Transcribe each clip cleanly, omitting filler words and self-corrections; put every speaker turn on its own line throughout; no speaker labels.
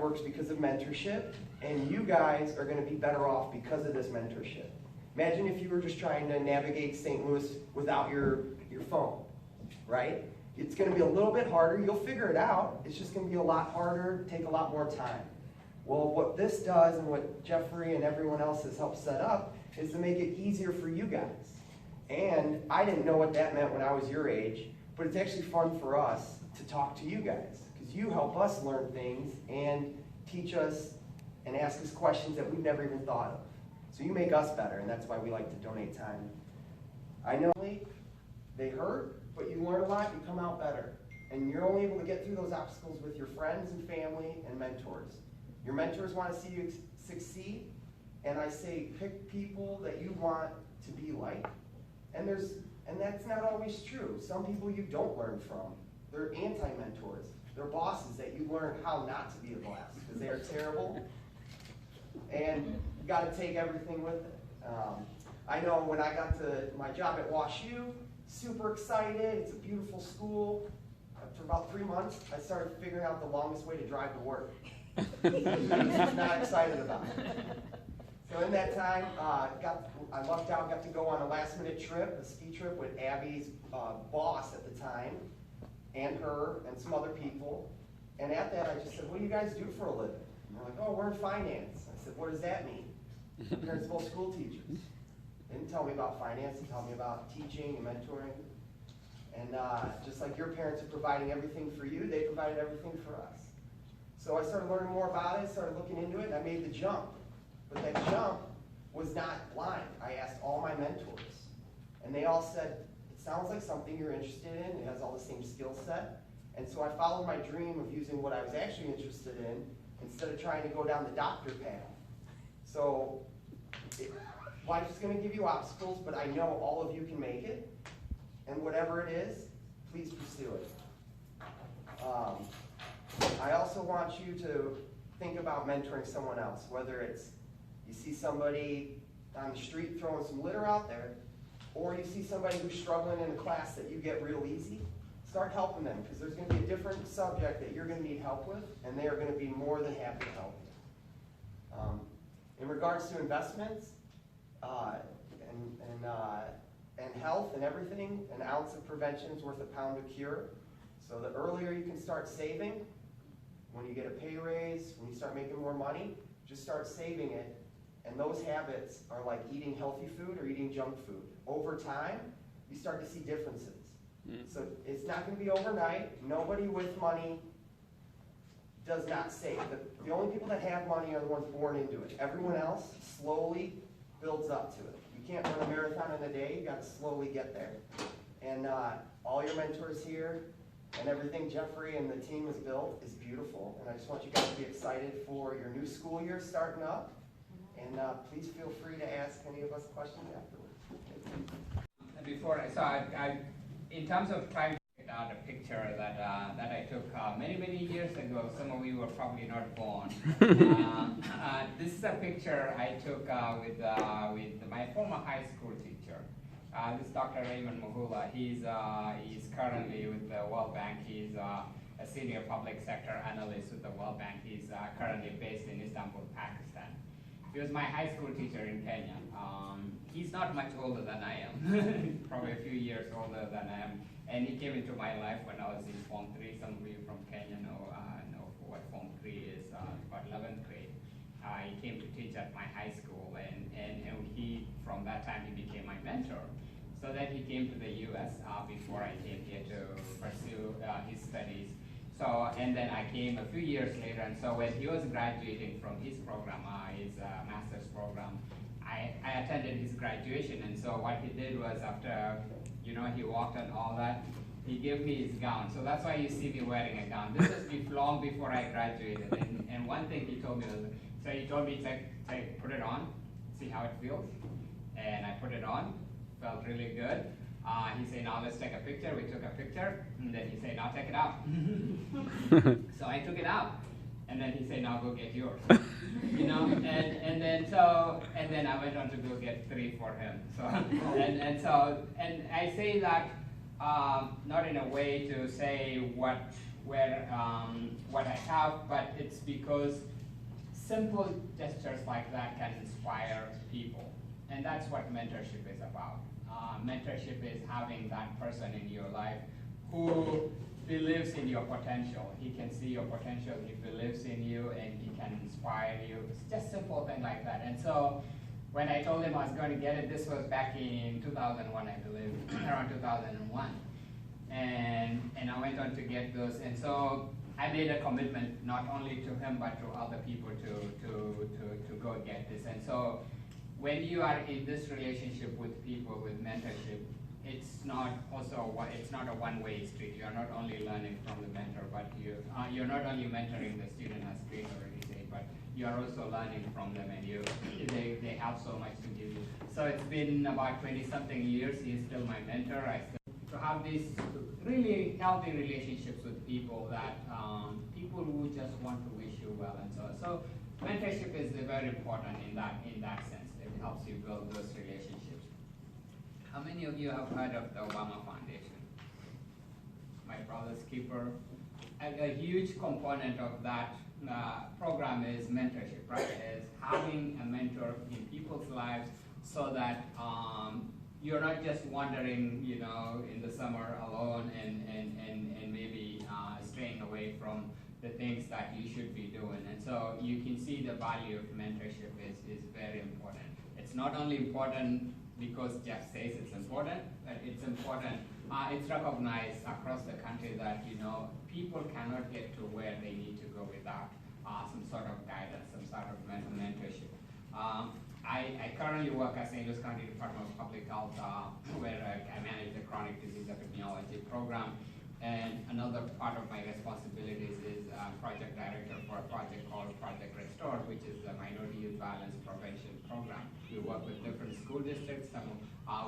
works because of mentorship, and you guys are going to be better off because of this mentorship. Imagine if you were just trying to navigate St. Louis without your phone, right? It's going to be a little bit harder. You'll figure it out. It's just going to be a lot harder, take a lot more time. Well, what this does and what Jeffrey and everyone else has helped set up is to make it easier for you guys. And I didn't know what that meant when I was your age, but it's actually fun for us to talk to you guys, because you help us learn things and teach us and ask us questions that we've never even thought of. So you make us better, and that's why we like to donate time. I know they hurt, but you learn a lot, you come out better. And you're only able to get through those obstacles with your friends and family and mentors. Your mentors want to see you succeed, and I say pick people that you want to be like. And that's not always true. Some people you don't learn from. They're anti-mentors. They're bosses that you learn how not to be a boss, because they are terrible. And you got to take everything with it. I know when I got to my job at WashU, super excited. It's a beautiful school. For about 3 months, I started figuring out the longest way to drive to work. I was not excited about it. So in that time, I lucked out, got to go on a last-minute trip, a ski trip with Abby's boss at the time, and her, and some other people. And at that, I just said, what do you guys do for a living? And they're like, oh, we're in finance. I said, what does that mean? Principal school teachers. They didn't tell me about finance, they told me about teaching and mentoring. And just like your parents are providing everything for you, they provided everything for us. So I started learning more about it, started looking into it, and I made the jump. But that jump was not blind. I asked all my mentors, and they all said, it sounds like something you're interested in, it has all the same skill set. And so I followed my dream of using what I was actually interested in instead of trying to go down the doctor path. So life is going to give you obstacles, but I know all of you can make it. And whatever it is, please pursue it. I also want you to think about mentoring someone else, whether it's you see somebody on the street throwing some litter out there, or you see somebody who's struggling in a class that you get real easy. Start helping them, because there's going to be a different subject that you're going to need help with, and they are going to be more than happy to help you. In regards to investments and health and everything, an ounce of prevention is worth a pound of cure. So the earlier you can start saving, when you get a pay raise, when you start making more money, just start saving it. And those habits are like eating healthy food or eating junk food. Over time, you start to see differences. So it's not going to be overnight. Nobody with money does not save. The only people that have money are the ones born into it. Everyone else slowly builds up to it. You can't run a marathon in a day. You got to slowly get there. And all your mentors here and everything Jeffrey and the team has built is beautiful. And I just want you guys to be excited for your new school year starting up. And please feel free to ask any of us questions afterwards.
Before, in terms of trying to get out a picture that I took many years ago, some of you were probably not born. This is a picture I took with my former high school teacher. This is Dr. Raymond Mahula. He's currently with the World Bank. He's a senior public sector analyst with the World Bank. He's currently based in Istanbul, Pakistan. He was my high school teacher in Kenya. He's not much older than I am, probably a few years older than I am. And he came into my life when I was in Form 3. Some of you from Kenya know what Form 3 is, about 11th grade. He came to teach at my high school, and he, from that time, he became my mentor. So then he came to the US before I came here to pursue his studies. So, and then I came a few years later, and so when he was graduating from his program, his master's program, I attended his graduation. And so what he did was, after he walked and all that, he gave me his gown. So that's why you see me wearing a gown. This is long before I graduated. And one thing he told me was, so he told me, say, put it on, see how it feels. And I put it on, felt really good. He said, now let's take a picture. We took a picture, and then he said, now take it out. So I took it out, and then he said, now go get yours. And then I went on to go get 3 for him. So and I say that not in a way to say what where what I have, but it's because simple gestures like that can inspire people. And that's what mentorship is about. Mentorship is having that person in your life who believes in your potential. He can see your potential, he believes in you, and he can inspire you. It's just simple thing like that. And so when I told him I was going to get it, this was back in 2001, I believe, around 2001. And I went on to get those. And so I made a commitment not only to him but to other people to go get this. And so when you are in this relationship with people, with mentorship, it's not a one-way street. You are not only learning from the mentor, but you're not only mentoring the student, as Chris already said, but you are also learning from them, and they have so much to give you. So it's been about 20-something years. He's still my mentor. To have these really healthy relationships with people people who just want to wish you well, and so mentorship is very important in that sense. It helps you build those relationships. How many of you have heard of the Obama Foundation? My brother's keeper. A huge component of that program is mentorship, right? Is having a mentor in people's lives so that you're not just wandering, in the summer alone and maybe straying away from the things that you should be doing. And so you can see the value of mentorship is very important. It's not only important because Jeff says it's important, but it's important. It's recognized across the country that people cannot get to where they need to go without some sort of guidance, some sort of mentorship. I currently work at St. Louis County Department of Public Health, where I manage the chronic disease epidemiology program. And another part of my responsibilities is project director for a project called Project Restore, which is the Minority Youth Violence Prevention Program. We work with different school districts.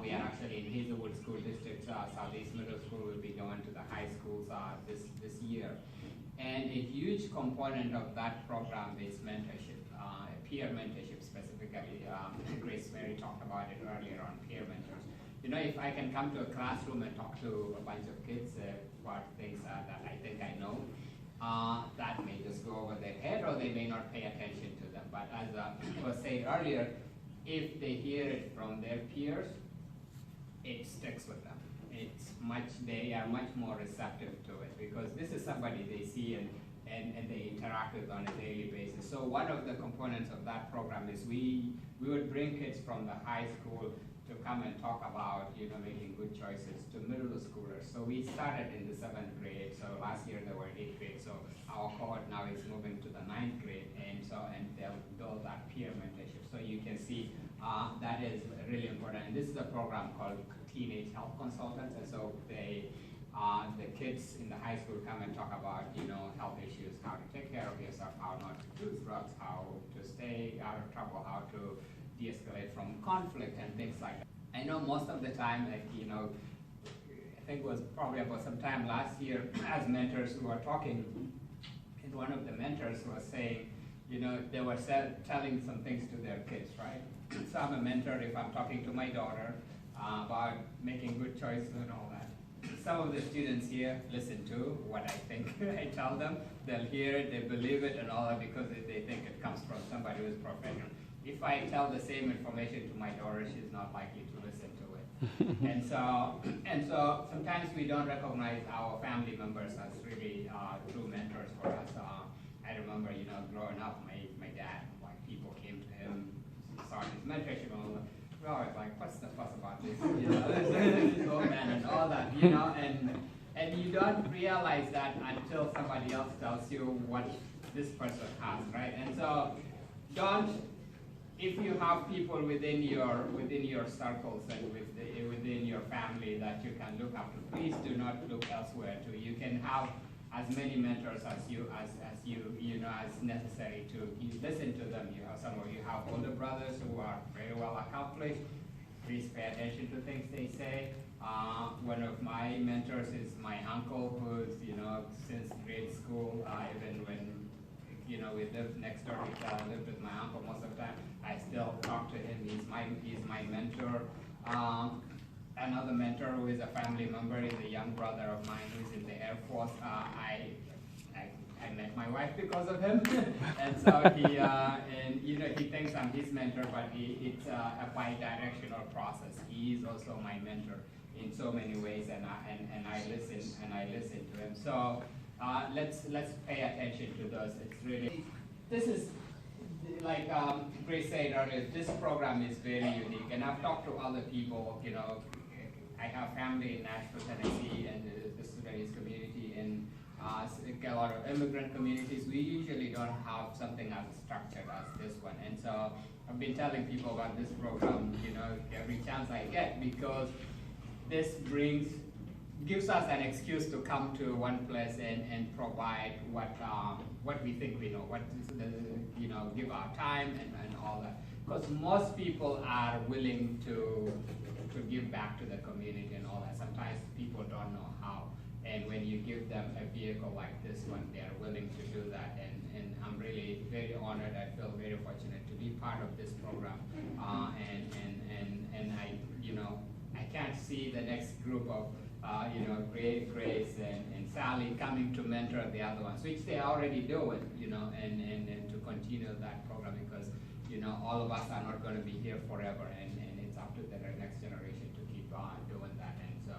We are actually in Hazelwood School District. Southeast Middle School will be going to the high schools this year. And a huge component of that program is mentorship, peer mentorship specifically. Grace Mary talked about it earlier on peer mentors. If I can come to a classroom and talk to a bunch of kids about things that I think I know, that may just go over their head or they may not pay attention to them. But as was said earlier, if they hear it from their peers, it sticks with them. They are much more receptive to it because this is somebody they see and they interact with on a daily basis. So one of the components of that program is we would bring kids from the high school to come and talk about, making good choices to middle schoolers. So we started in the 7th grade. So last year they were in 8th grade. So our cohort now is moving to the 9th grade, and they'll build that peer mentorship. So you can see that is really important. And this is a program called Teenage Health Consultants, and so the kids in the high school come and talk about, health issues, how to take care of yourself, how not to use drugs, how to stay out of trouble, how to de-escalate from conflict and things like that. I know most of the time, I think it was probably about some time last year, as mentors who were talking, and one of the mentors was saying, they were telling some things to their kids, right? So I'm a mentor if I'm talking to my daughter about making good choices and all that. Some of the students here listen to what I think I tell them. They'll hear it, they believe it and all that because they think it comes from somebody who's professional. If I tell the same information to my daughter, she's not likely to listen to it. and so sometimes we don't recognize our family members as really true mentors for us. I remember, growing up, my dad, people came to him, saw his mentorship and all that. Well, I was like, what's the fuss about this? This old man and all that, and you don't realize that until somebody else tells you what this person has, right? And so if you have people within your circles and within your family that you can look up to, please do not look elsewhere too. You can have as many mentors as necessary to listen to them. Some of you have older brothers who are very well accomplished. Please pay attention to things they say. One of my mentors is my uncle, who's since grade school, even when we lived next door to each other, lived with my uncle most of the time. I still talk to him. He's my mentor. Another mentor who is a family member is a young brother of mine who's in the Air Force. I met my wife because of him, and so he, and you know, he thinks I'm his mentor, but it's a bi-directional process. He is also my mentor in so many ways, and I listen to him. So let's pay attention to those. It's really, this is like Grace said earlier, this program is very unique, and I've talked to other people. You know, I have family in Nashville, Tennessee, and the Sudanese community, and a lot of immigrant communities. We usually don't have something as structured as this one, and so I've been telling people about this program, you know, every chance I get, because this gives us an excuse to come to one place and provide what we think we know, what is the, you know, give our time and all that. Because most people are willing to give back to the community and all that. Sometimes people don't know how. And when you give them a vehicle like this one, they are willing to do that. And I'm really very honored. I feel very fortunate to be part of this program. And I, you know, I can't see the next group of you know, Grace and Sally coming to mentor the other ones, which they already do, you know, and to continue that program, because, you know, all of us are not going to be here forever, and it's up to the next generation to keep doing that. And so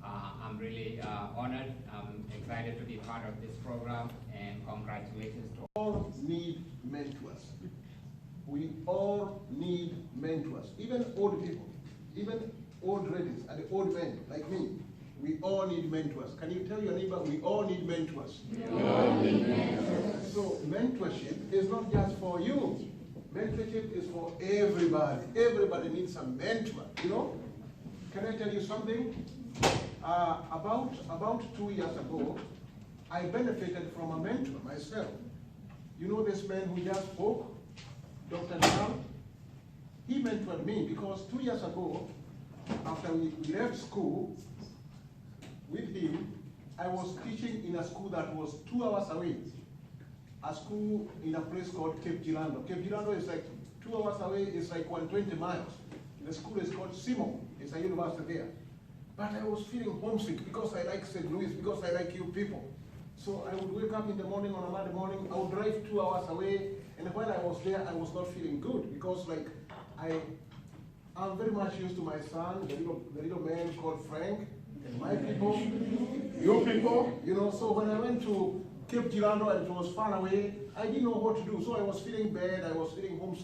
I'm really honored. I'm excited to be part of this program, and congratulations to
all need mentors. We all need mentors, even old people, even old ladies and old men like me. We all need mentors. Can you tell your neighbor, we all need mentors? We all need mentors. So mentorship is not just for you. Mentorship is for everybody. Everybody needs a mentor, you know? Can I tell you something? About 2 years ago, I benefited from a mentor myself. You know this man who just spoke, Dr. Nhial? He mentored me because 2 years ago, after we left school, with him, I was teaching in a school that was 2 hours away. A school in a place called Cape Girardeau. Cape Girardeau is like 2 hours away, it's like 120 miles. The school is called Simo, it's a university there. But I was feeling homesick because I like St. Louis, because I like you people. So I would wake up in the morning on a Monday morning, I would drive 2 hours away, and when I was there, I was not feeling good because like I'm very much used to my son, the little man called Frank, and my people, your people, you know. So when I went to Cape Girardeau and it was far away, I didn't know what to do. So I was feeling bad, I was feeling homesick.